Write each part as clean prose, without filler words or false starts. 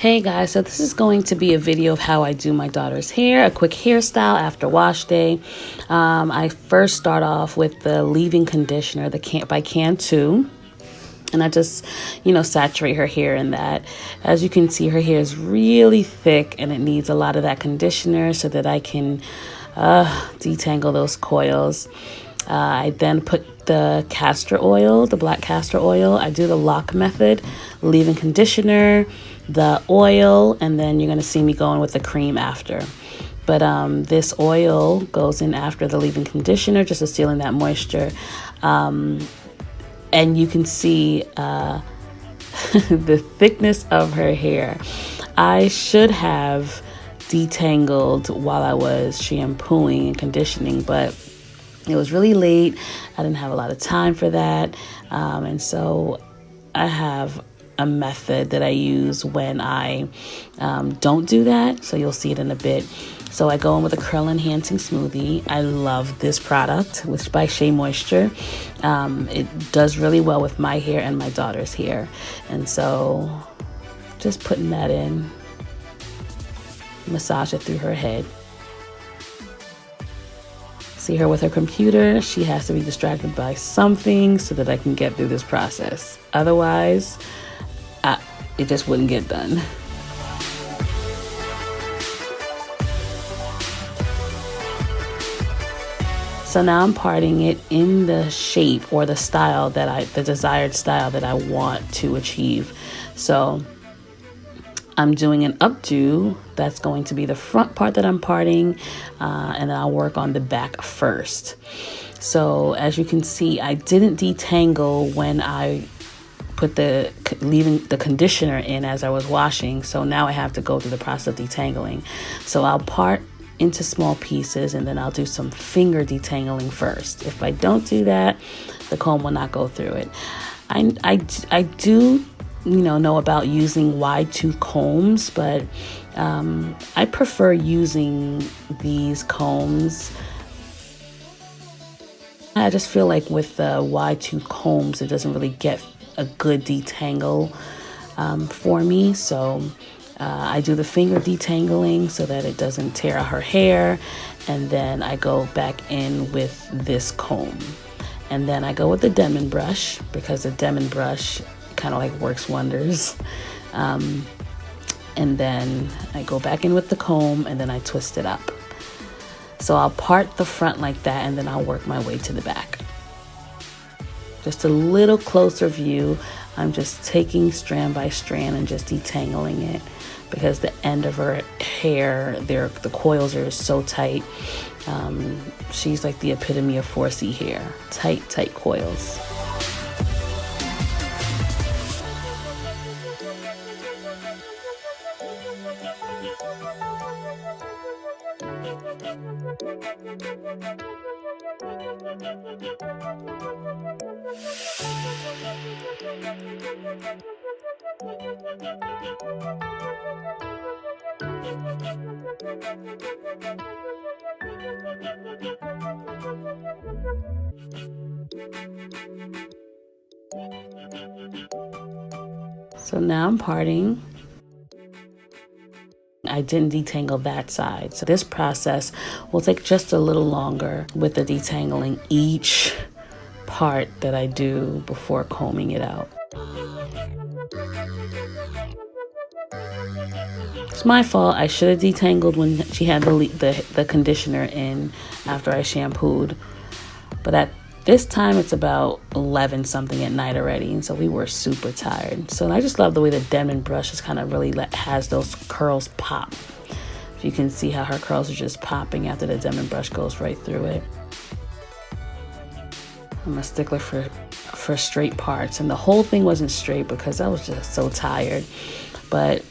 Hey guys, so this is going to be a video of how I do my daughter's hair, a quick hairstyle after wash day. I first start off with the leave-in conditioner, the by Cantu. And I just, saturate her hair in that. As you can see, her hair is really thick and it needs a lot of that conditioner so that I can detangle those coils. I then put the castor oil, the black castor oil. I do the lock method, leave-in conditioner, the oil, and then you're going to see me going with the cream after. But this oil goes in after the leave-in conditioner, just to seal in that moisture. And you can see the thickness of her hair. I should have detangled while I was shampooing and conditioning, but it was really late. I didn't have a lot of time for that. And so I have a method that I use when I don't do that. So you'll see it in a bit. So I go in with a curl enhancing smoothie. I love this product, which by Shea Moisture. It does really well with my hair and my daughter's hair. And so just putting that in, massage it through her head. See her with her computer. She has to be distracted by something so that I can get through this process. Otherwise, it just wouldn't get done. So now I'm parting it in the shape or the style that the desired style that I want to achieve. So I'm doing an updo. That's going to be the front part that I'm parting, and then I'll work on the back first. So as you can see, I didn't detangle when I put leaving the conditioner in as I was washing. So now I have to go through the process of detangling. So I'll part into small pieces and then I'll do some finger detangling first. If I don't do that, the comb will not go through it. I do know about using wide tooth combs, but I prefer using these combs. I just feel like with the wide tooth combs, it doesn't really get a good detangle for me. So I do the finger detangling so that it doesn't tear out her hair, and then I go back in with this comb, and then I go with the Demon brush because the Demon brush kind of like works wonders. And then I go back in with the comb and then I twist it up. So I'll part the front like that and then I'll work my way to the back. Just a little closer view. I'm just taking strand by strand and just detangling it because the end of her hair, the coils are so tight. She's like the epitome of 4C hair. Tight coils. So now I'm parting. I didn't detangle that side. So this process will take just a little longer with the detangling each part that I do before combing it out. It's my fault. I should have detangled when she had the conditioner in after I shampooed. But at this time, it's about 11 something at night already, and so we were super tired. So I just love the way the Demon brush is kind of really has those curls pop. You can see how her curls are just popping after the Demon brush goes right through it. I'm a stickler for straight parts, and the whole thing wasn't straight because I was just so tired, but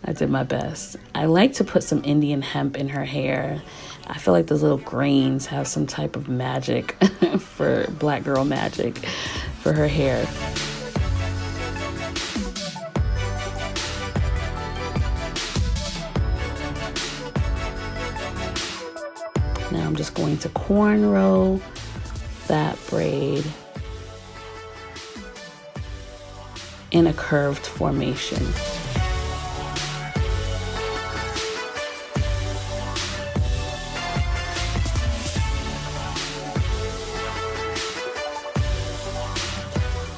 I did my best. I like to put some Indian hemp in her hair. I feel like those little grains have some type of magic for black girl magic for her hair. Now I'm just going to cornrow that braid in a curved formation.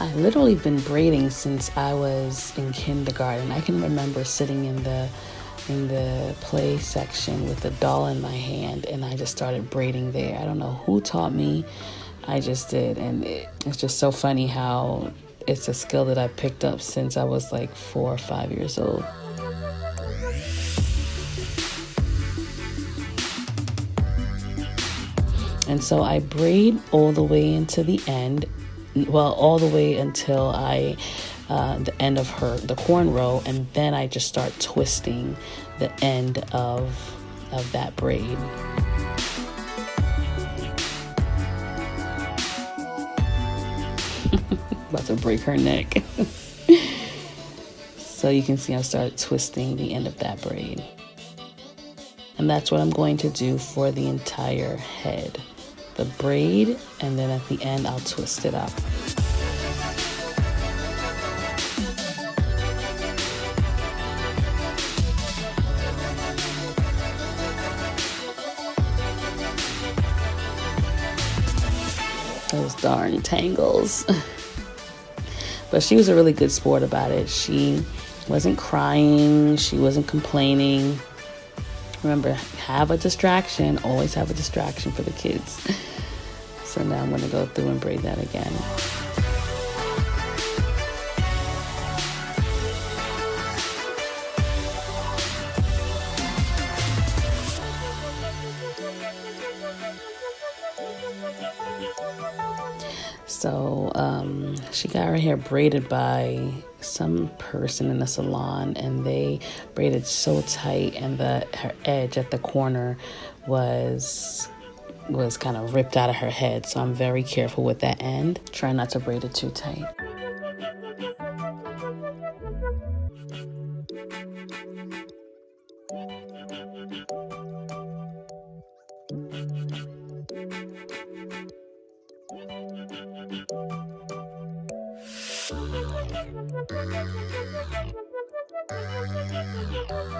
I've literally been braiding since I was in kindergarten. I can remember sitting in the play section with the doll in my hand, and I just started braiding there. I don't know who taught me. I just did, and it's just so funny how it's a skill that I picked up since I was like 4 or 5 years old. And so I braid all the way into the end, well, all the way until the end of the cornrow, and then I just start twisting the end of that braid. About to break her neck. So you can see I started twisting the end of that braid. And that's what I'm going to do for the entire head. The braid, and then at the end I'll twist it up. Those darn tangles. But she was a really good sport about it. She wasn't crying, she wasn't complaining. Remember, have a distraction. Always have a distraction for the kids. So now I'm going to go through and braid that again. So she got her hair braided by some person in a salon, and they braided so tight, and her edge at the corner was kind of ripped out of her head. So I'm very careful with that end. Try not to braid it too tight.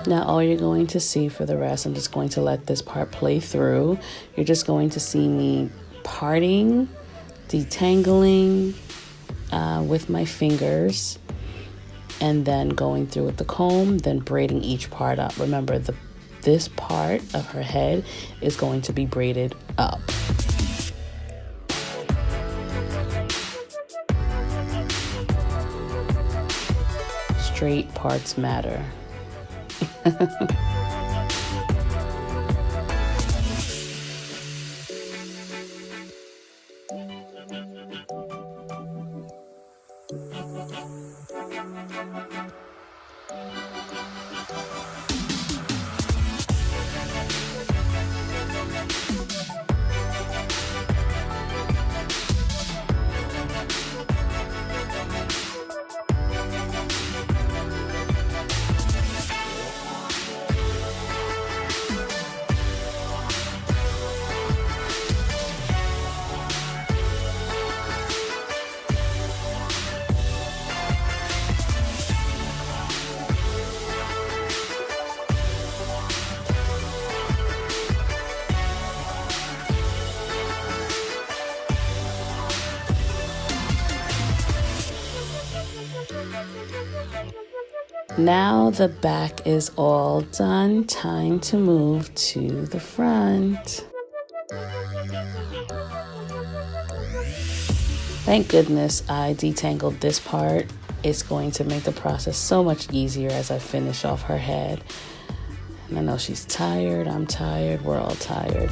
Now all you're going to see for the rest, I'm just going to let this part play through. You're just going to see me parting, detangling with my fingers, and then going through with the comb, then braiding each part up. Remember, this part of her head is going to be braided up. Straight parts matter. Now the back is all done. Time to move to the front. Thank goodness I detangled this part. It's going to make the process so much easier as I finish off her head. And I know she's tired, I'm tired, we're all tired.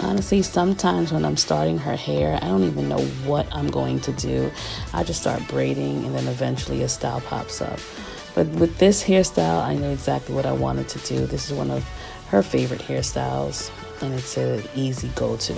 Honestly, sometimes when I'm starting her hair, I don't even know what I'm going to do. I just start braiding and then eventually a style pops up. But with this hairstyle, I know exactly what I wanted to do. This is one of her favorite hairstyles, and it's an easy go-to.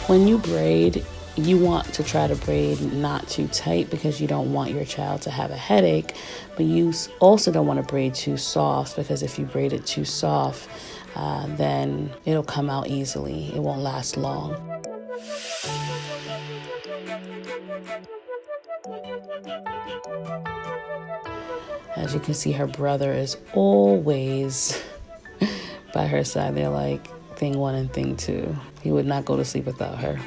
When you braid, you want to try to braid not too tight because you don't want your child to have a headache, but you also don't want to braid too soft because if you braid it too soft, then it'll come out easily. It won't last long. As you can see, her brother is always by her side. They're like thing one and thing two. He would not go to sleep without her.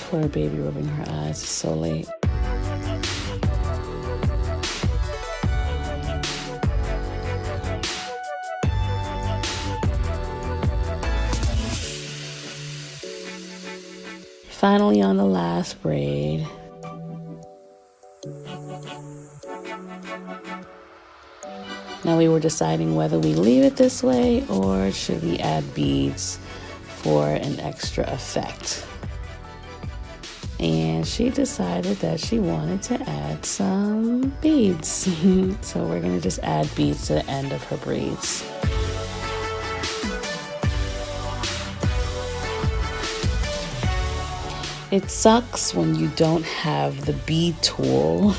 Poor baby rubbing her eyes. It's so late. Finally on the last braid. Now we were deciding whether we leave it this way or should we add beads for an extra effect. And she decided that she wanted to add some beads. So we're gonna just add beads to the end of her braids. It sucks when you don't have the bead tool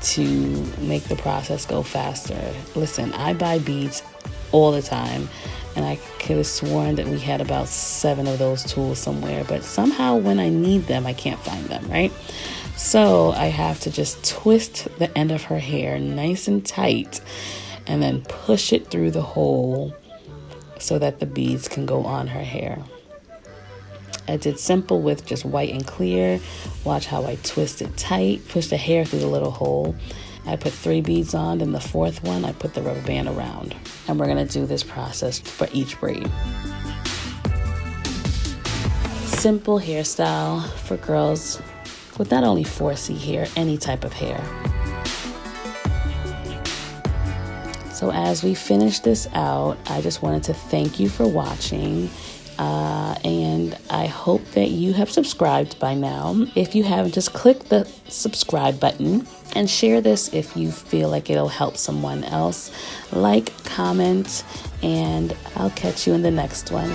to make the process go faster. Listen, I buy beads all the time, and I could have sworn that we had about 7 of those tools somewhere, but somehow when I need them, I can't find them, right? So I have to just twist the end of her hair nice and tight and then push it through the hole so that the beads can go on her hair. I did simple with just white and clear. Watch how I twist it tight, push the hair through the little hole. I put 3 beads on, then the 4th one, I put the rubber band around. And we're gonna do this process for each braid. Simple hairstyle for girls with not only 4C hair, any type of hair. So as we finish this out, I just wanted to thank you for watching. And I hope that you have subscribed by now. If you haven't, just click the subscribe button and share this if you feel like it'll help someone else. Like, comment, and I'll catch you in the next one.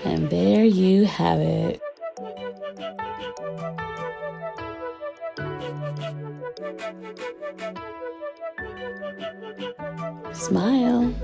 And there you have it. Smile.